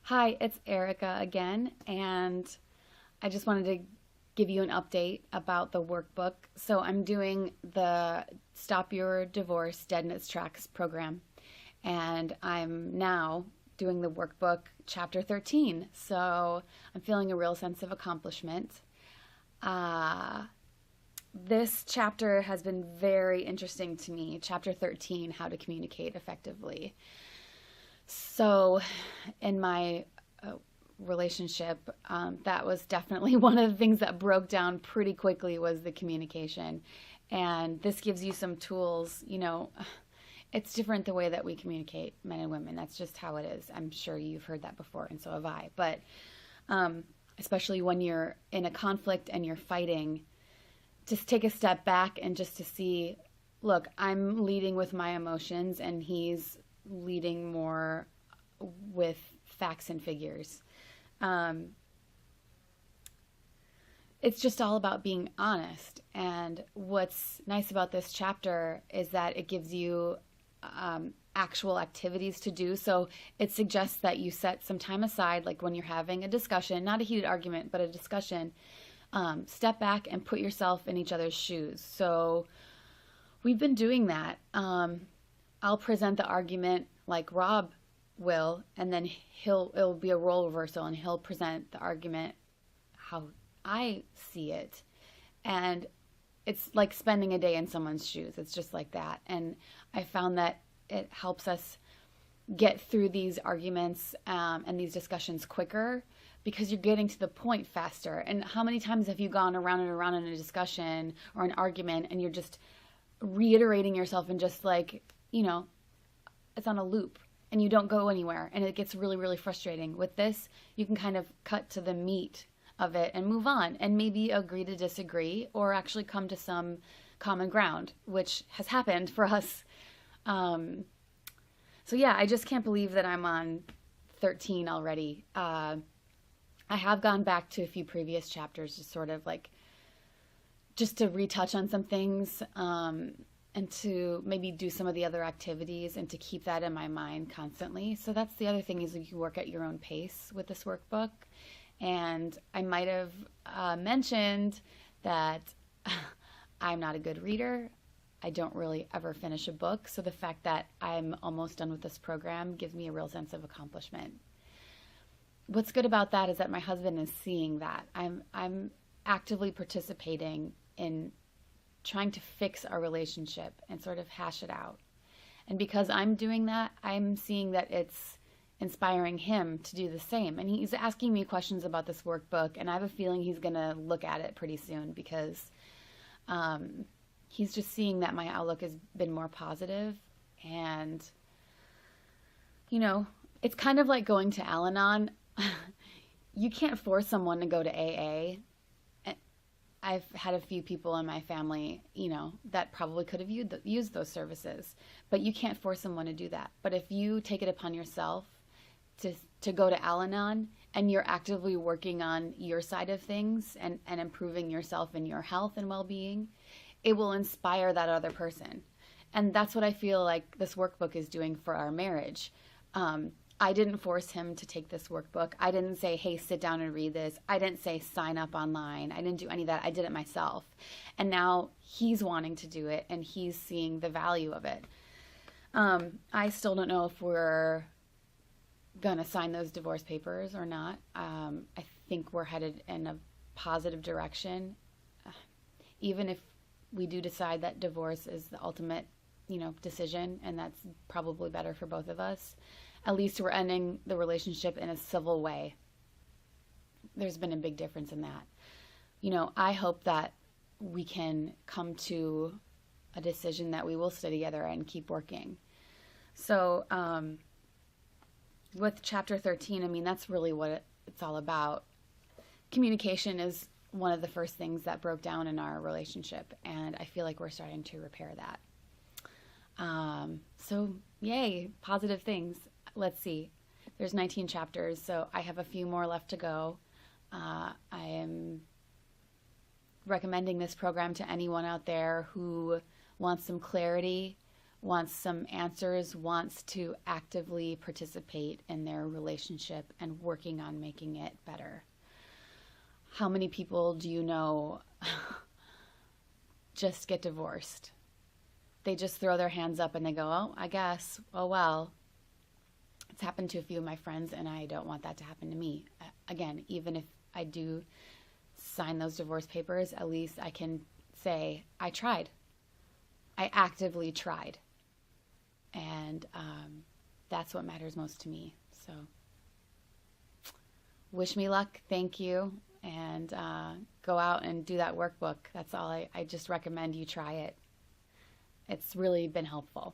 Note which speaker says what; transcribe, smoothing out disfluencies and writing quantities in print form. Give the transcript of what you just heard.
Speaker 1: Hi, it's Erica again, and I just wanted to give you an update about the workbook. So, I'm doing the Stop Your Divorce Dead in Its Tracks program, and I'm now doing the workbook chapter 13. So, I'm feeling a real sense of accomplishment. Uh, this chapter has been very interesting to me. Chapter 13, How to Communicate Effectively. So, in my relationship, that was definitely one of the things that broke down pretty quickly was the communication. And this gives you some tools. It's different the way that we communicate, men and women. That's just how it is. I'm sure you've heard that before, and so have I. But especially when you're in a conflict and you're fighting, just take a step back and just to see, look, I'm leading with my emotions and he's leading more with facts and figures. Um, it's just all about being honest. And what's nice about this chapter is that it gives you actual activities to do. So it suggests that you set some time aside, like when you're having a discussion, not a heated argument, but a discussion. Step back and put yourself in each other's shoes. So we've been doing that. I'll present the argument like Rob will, and then it'll be a role reversal, and he'll present the argument how I see it. And it's like spending a day in someone's shoes. It's just like that. And I found that it helps us get through these arguments and these discussions quicker because you're getting to the point faster. And how many times have you gone around and around in a discussion or an argument and you're just reiterating yourself and just like, it's on a loop and you don't go anywhere and it gets really, really frustrating. With this, you can kind of cut to the meat of it and move on and maybe agree to disagree or actually come to some common ground, which has happened for us. So yeah, I just can't believe that I'm on 13 already. I have gone back to a few previous chapters just sort of like just to retouch on some things and to maybe do some of the other activities and to keep that in my mind constantly. So that's the other thing is you work at your own pace with this workbook. And I might have mentioned that I'm not a good reader. I don't really ever finish a book. So the fact that I'm almost done with this program gives me a real sense of accomplishment. What's good about that is that my husband is seeing that. I'm actively participating in trying to fix our relationship and sort of hash it out. And because I'm doing that, I'm seeing that it's inspiring him to do the same. And he's asking me questions about this workbook, and I have a feeling he's going to look at it pretty soon because he's just seeing that my outlook has been more positive. And, it's kind of like going to Al Anon. You can't force someone to go to AA. I've had a few people in my family, that probably could have used those services, but you can't force someone to do that. But if you take it upon yourself to go to Al Anon and you're actively working on your side of things and improving yourself and your health and well-being, it will inspire that other person. And that's what I feel like this workbook is doing for our marriage. I didn't force him to take this workbook. I didn't say, hey, sit down and read this. I didn't say sign up online. I didn't do any of that. I did it myself. And now he's wanting to do it and he's seeing the value of it. I still don't know if we're going to sign those divorce papers or not. I think we're headed in a positive direction. Even if we do decide that divorce is the ultimate, decision, and that's probably better for both of us, at least we're ending the relationship in a civil way. There's been a big difference in that. I hope that we can come to a decision that we will stay together and keep working. So, with chapter 13, that's really what it's all about. Communication is one of the first things that broke down in our relationship, and I feel like we're starting to repair that. So yay, positive things. Let's see. There's 19 chapters, so I have a few more left to go. I am recommending this program to anyone out there who wants some clarity wants some answers, wants to actively participate in their relationship and working on making it better. How many people do you know just get divorced? They just throw their hands up and they go, oh, I guess, oh well. It's happened to a few of my friends, and I don't want that to happen to me. Again, even if I do sign those divorce papers, at least I can say, I tried. I actively tried. And that's what matters most to me. So wish me luck. Thank you. And go out and do that workbook. That's all. I just recommend you try it. It's really been helpful.